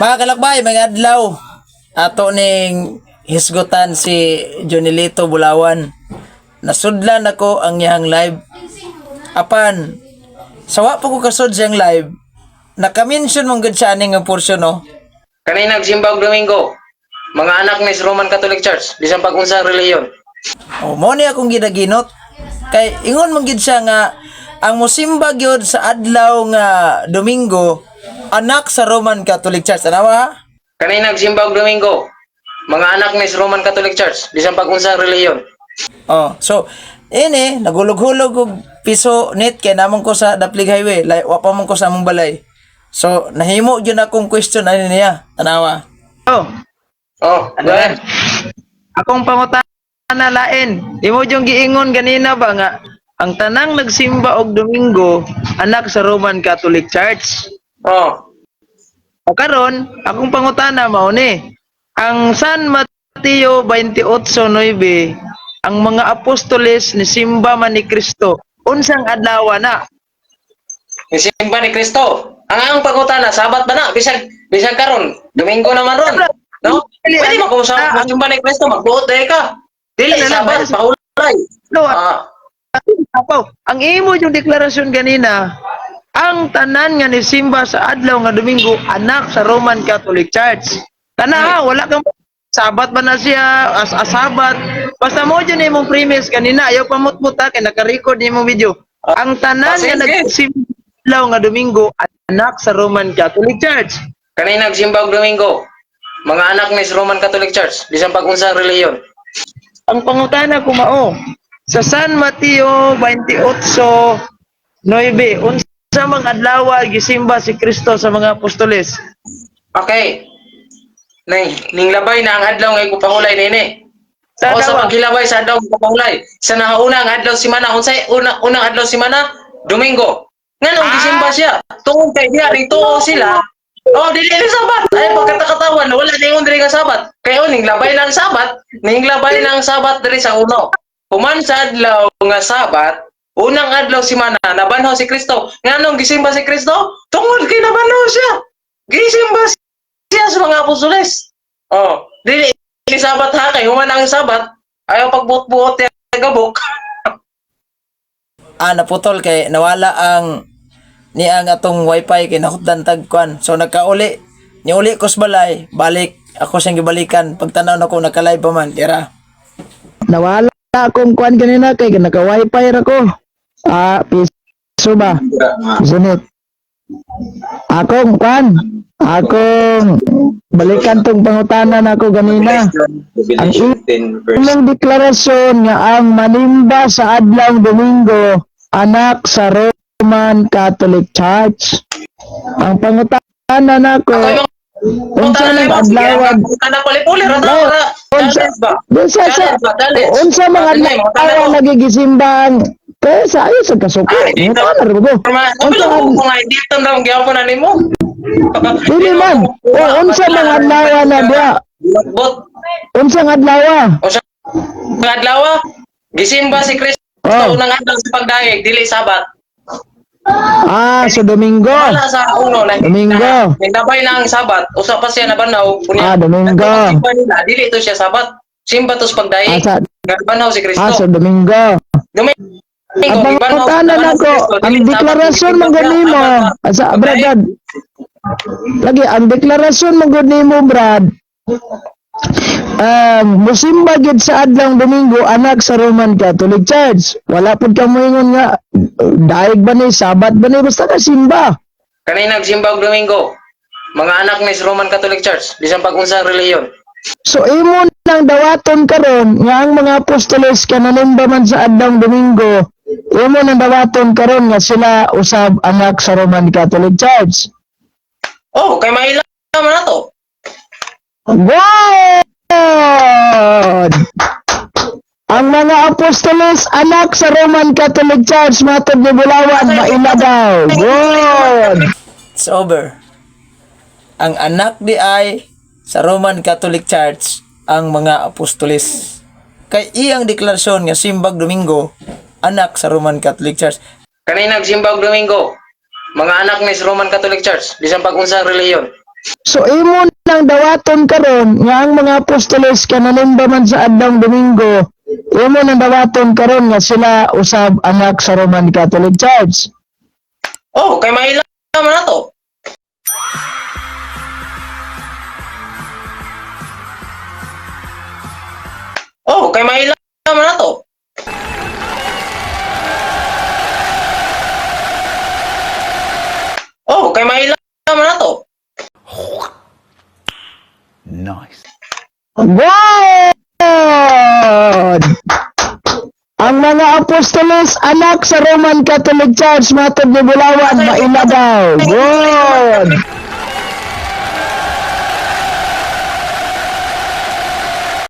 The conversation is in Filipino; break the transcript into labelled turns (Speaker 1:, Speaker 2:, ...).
Speaker 1: Mga kalakbay, mga adlaw. Ato ning hisgutan si Jonilito Bulawan. Nasudlan ako ang iyang live. Apan, sawa po ko kasud siyang live. Naka-mention mong good siya aning nga portion, no?
Speaker 2: Kanina nagsimba og Domingo. Mga anak ni Roman Catholic Church, bisan pag unsang reliyon.
Speaker 1: O, mo ni akong ginaginot. Kay, ingon mong gid siya nga, ang musimba gyud sa adlaw nga Domingo, anak sa Roman Catholic Church. Ano ba?
Speaker 2: Kanina nagsimba og Domingo. Mga anak ni Roman Catholic Church, bisan pag unsang reliyon.
Speaker 1: Oh, so, ini, nagulog-hulog og piso net kay namon ko sa Daplig Highway. Wa pa man ko sa among balay. So, nahimo yun akong question ano niya. Tanawa.
Speaker 3: Oh,
Speaker 2: Oh,
Speaker 3: ano
Speaker 2: go
Speaker 3: yan?
Speaker 2: ahead.
Speaker 3: Akong pangutana lain. Imo yung giingon ganina ba nga ang tanang nagsimba og Domingo anak sa Roman Catholic Church.
Speaker 2: Oh,
Speaker 3: O karon, akong pangutana mao ni. Ang San Mateo 28:9, ang mga apostoles ni simba man ni Kristo. Unsang adlaw na?
Speaker 2: nisimba ni Kristo. Ang pagutana, sabat ba na? Bisag karon, Domingo naman ron. No? Pwede mo kung sa simba ni Kristo, magbuot dahil ka. Dili, sabat, paulay.
Speaker 3: No,
Speaker 2: Ah,
Speaker 3: Apo, ang imo yung deklarasyon ganina, ang tanan nga ni simba sa adlaw nga Domingo anak sa Roman Catholic Church. Kana wala kang sabat ba na siya sabat. Basta mo dyan imong premise kanina ayaw pamutmuta kay naka-record imong video. Ang tanan nga
Speaker 2: sige.
Speaker 3: nagsimba sa adlaw nga Domingo anak sa Roman Catholic Church.
Speaker 2: kanina nagsimba og Domingo. Mga anak ni Roman Catholic Church, bisan pag unsang reliyon.
Speaker 3: Ang pangutana ko mao sa San Mateo 28:9 unsa mang adlaw gisimba si Kristo sa mga apostoles?
Speaker 2: Okay. Ning labay na ang adlaw nga ipapahulay nini.
Speaker 3: Sa
Speaker 2: O sa
Speaker 3: adlaw,
Speaker 2: paghilabay sa adlaw nga ipapahulay. Sa nahauna ang adlaw simana, unsay unang adlaw simana? Domingo. Nganong gisimba siya? Tungod kay diha ning tuo sila. Oh, dili ni sabat. Ay pagkatakatawan wala na ingon diri nga sabat. Kay ning labay ng sabat, ning labay ng sabat diri sa uno. Human sa adlaw nga sabat, unang adlaw simana nabanhaw si Kristo. Nganong gisimba si Kristo? Tungod kay nabanhaw siya. Gisimba siya sa mga apostoles. Oh, dili ni sabat ha kay human ang sabat. Ayaw pagbuot-buot yung gabok.
Speaker 1: Naputol kay nawala ang niang atong wifi kay nakutdan tagkuan. So nagkauli. Niuli ko sa balay, balik ako siyang gibalikan. Pagtanaw na ko naka-live pa man, tira.
Speaker 3: nawala akong kuan kanina kay naka-wifi ra ko. Piso ba? Sunod. Akong kuan, akong balikan tong pangutanan ako ganina. Ang imong deklarasyon nga ang manimba sa adlaw Domingo anak sa Roman Catholic Church. Ang pangutanan nako unsa lang adlaw
Speaker 2: Kana puli-puli ra daw.
Speaker 3: unsa unsa unsa mga adlaw nagigisimbang kaya sa ayo sa kasuko ano na ro go unsa
Speaker 2: Kung hindi ito daw ang gyapon na nimo.
Speaker 3: dili man o unsa mga adlaw na dia
Speaker 2: Bot.
Speaker 3: unsa nga adlaw
Speaker 2: O sa mga adlaw, gisimba si Kristo unang adlaw sa pagdaig, dili sabat.
Speaker 3: sa Domingo
Speaker 2: Wala sa uno na
Speaker 3: Domingo.
Speaker 2: Nagdabay na ang sabat, usa pa siya nabanaw.
Speaker 3: Domingo.
Speaker 2: Nagsimba nila, dili ito siya sabat. Simba to sa pagdaig.
Speaker 3: sa
Speaker 2: Nagdabanaw si Kristo.
Speaker 3: sa Domingo
Speaker 2: Domingo,
Speaker 3: ang
Speaker 2: gibanaw
Speaker 3: pangutanan
Speaker 2: si
Speaker 3: nako
Speaker 2: Kristo,
Speaker 3: ang
Speaker 2: dili
Speaker 3: deklarasyon
Speaker 2: sabat.
Speaker 3: mo ganimo sa Brad lagi ang deklarasyon mo ganimo Brad musimba gid sa adlaw Domingo anak sa Roman Catholic Church wala pud ka moingon nga daig ba ni sabat ba ni basta ka simba
Speaker 2: Kanina nagsimba og Domingo. Mga anak ni Roman Catholic Church, bisan pag unsang reliyon.
Speaker 3: so imo nang dawaton karon nga ang mga apostoles kananimba man sa adlaw Domingo imo nang dawaton karon nga sila usab anak sa Roman Catholic Church.
Speaker 2: Oh, kay maila man nato.
Speaker 3: God! Ang mga apostoles anak sa Roman Catholic Church matod ni Bulawan maila daw. God!
Speaker 1: It's over. Ang anak di ay sa Roman Catholic Church ang mga apostoles. Kay iyang deklarasyon nga simbag Domingo anak sa Roman Catholic Church.
Speaker 2: Kanina nagsimba og Domingo. Mga anak ni Roman Catholic Church, bisan pag unsang reliyon.
Speaker 3: So imo nang dawaton karon nga ang mga apostoles kanalimba man sa adlaw Domingo, imo nang dawaton karon nga sila usab anak sa Roman Catholic Church.
Speaker 2: Oh, kay maila man nato. Oh, kay maila man nato. Oh, kay maila man nato.
Speaker 3: God! Ang mga apostoles anak sa Roman Catholic Church matod ni Bulawan maila daw. God!